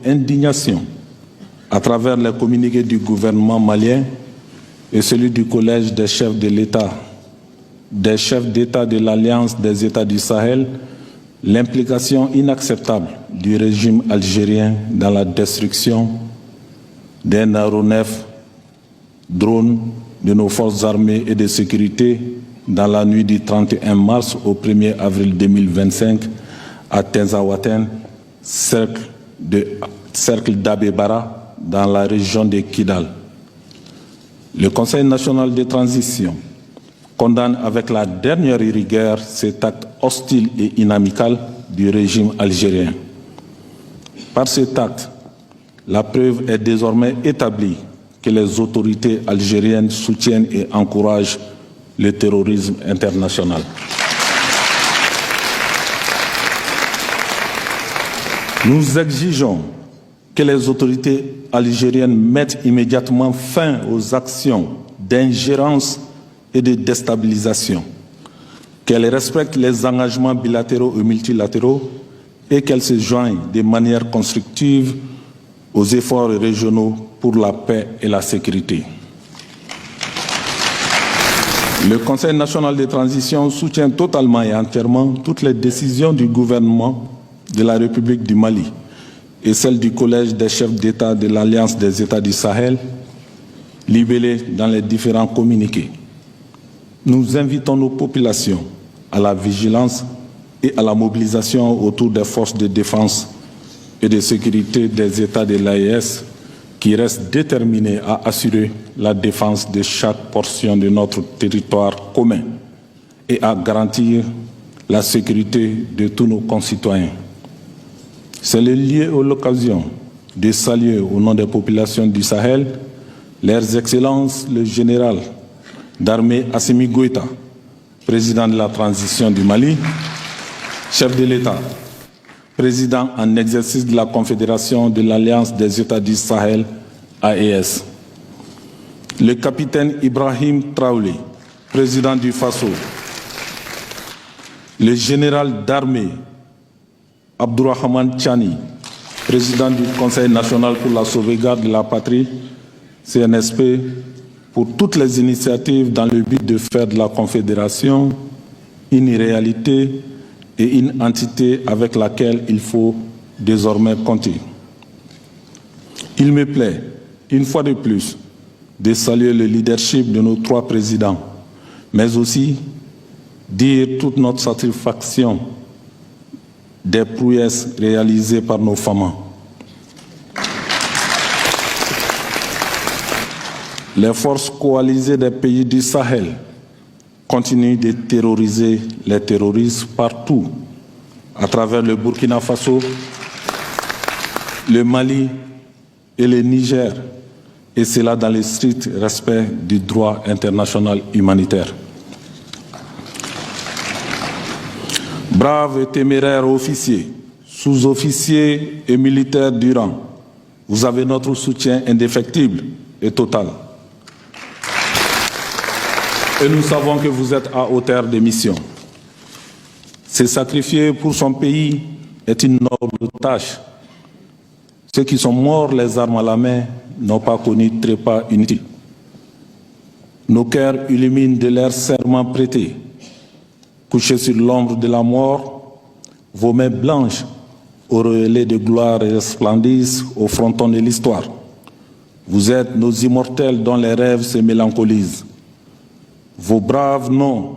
indignation à travers les communiqués du gouvernement malien et celui du Collège des chefs de l'État, des chefs d'État de l'Alliance des États du Sahel, l'implication inacceptable du régime algérien dans la destruction d'un aéronef drone de nos forces armées et de sécurité dans la nuit du 31 mars au 1er avril 2025 à Tinzaouaten, cercle d'Abebara, dans la région de Kidal. Le Conseil national de transition condamne avec la dernière rigueur cet acte hostile et inamical du régime algérien. Par cet acte, la preuve est désormais établie que les autorités algériennes soutiennent et encouragent le terrorisme international. Nous exigeons que les autorités algériennes mettent immédiatement fin aux actions d'ingérence et de déstabilisation, qu'elles respectent les engagements bilatéraux et multilatéraux et qu'elles se joignent de manière constructive aux efforts régionaux pour la paix et la sécurité. Le Conseil national de transition soutient totalement et entièrement toutes les décisions du gouvernement de la République du Mali et celles du Collège des chefs d'État de l'Alliance des États du Sahel, libellées dans les différents communiqués. Nous invitons nos populations à la vigilance et à la mobilisation autour des forces de défense et de sécurité des États de l'AES qui restent déterminés à assurer la défense de chaque portion de notre territoire commun et à garantir la sécurité de tous nos concitoyens. C'est le lieu ou l'occasion de saluer au nom des populations du Sahel leurs excellences le général d'armée Assimi Goïta, président de la transition du Mali, chef de l'État, président en exercice de la Confédération de l'Alliance des États du Sahel, AES. Le capitaine Ibrahim Traoré, président du Faso. Le général d'armée Abdourahmane Tchani, président du Conseil national pour la sauvegarde de la patrie, CNSP, pour toutes les initiatives dans le but de faire de la Confédération une réalité et une entité avec laquelle il faut désormais compter. Il me plaît, une fois de plus, de saluer le leadership de nos trois présidents, mais aussi dire toute notre satisfaction des prouesses réalisées par nos femmes. Les forces coalisées des pays du Sahel continuent de terroriser les terroristes partout, à travers le Burkina Faso, le Mali et le Niger, et cela dans le strict respect du droit international humanitaire. Braves et téméraires officiers, sous-officiers et militaires du rang, vous avez notre soutien indéfectible et total. Et nous savons que vous êtes à hauteur de mission. Se sacrifier pour son pays est une noble tâche. Ceux qui sont morts les armes à la main n'ont pas connu de trépas inutiles. Nos cœurs illuminent de leurs serments prêtés. Couchés sur l'ombre de la mort, vos mains blanches, auréolées de gloire resplendissent au fronton de l'histoire. Vous êtes nos immortels dont les rêves se mélancolisent. Vos braves noms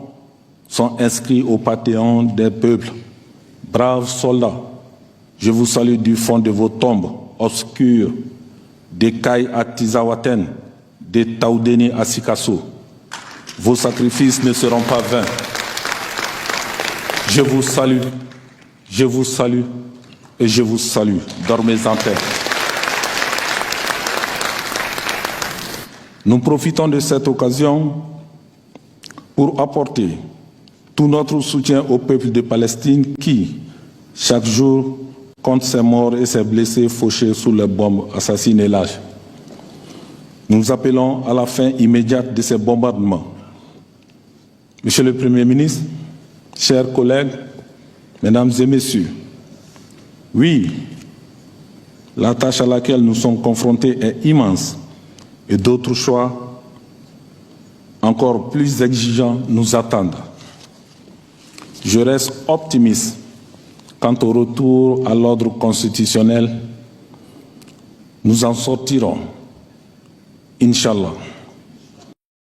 sont inscrits au panthéon des peuples. Braves soldats, je vous salue du fond de vos tombes obscures, des Cailles à Tinzaouaten, des Taoudéni à Sikasso. Vos sacrifices ne seront pas vains. Je vous salue et je vous salue. Dormez en paix. Nous profitons de cette occasion pour apporter tout notre soutien au peuple de Palestine qui, chaque jour, compte ses morts et ses blessés fauchés sous les bombes assassines et lâches. Nous appelons à la fin immédiate de ces bombardements. Monsieur le Premier ministre, chers collègues, mesdames et messieurs, oui, La tâche à laquelle nous sommes confrontés est immense et d'autres choix encore plus exigeants nous attendent. Je reste optimiste quant au retour à l'ordre constitutionnel. Nous en sortirons, Inch'Allah.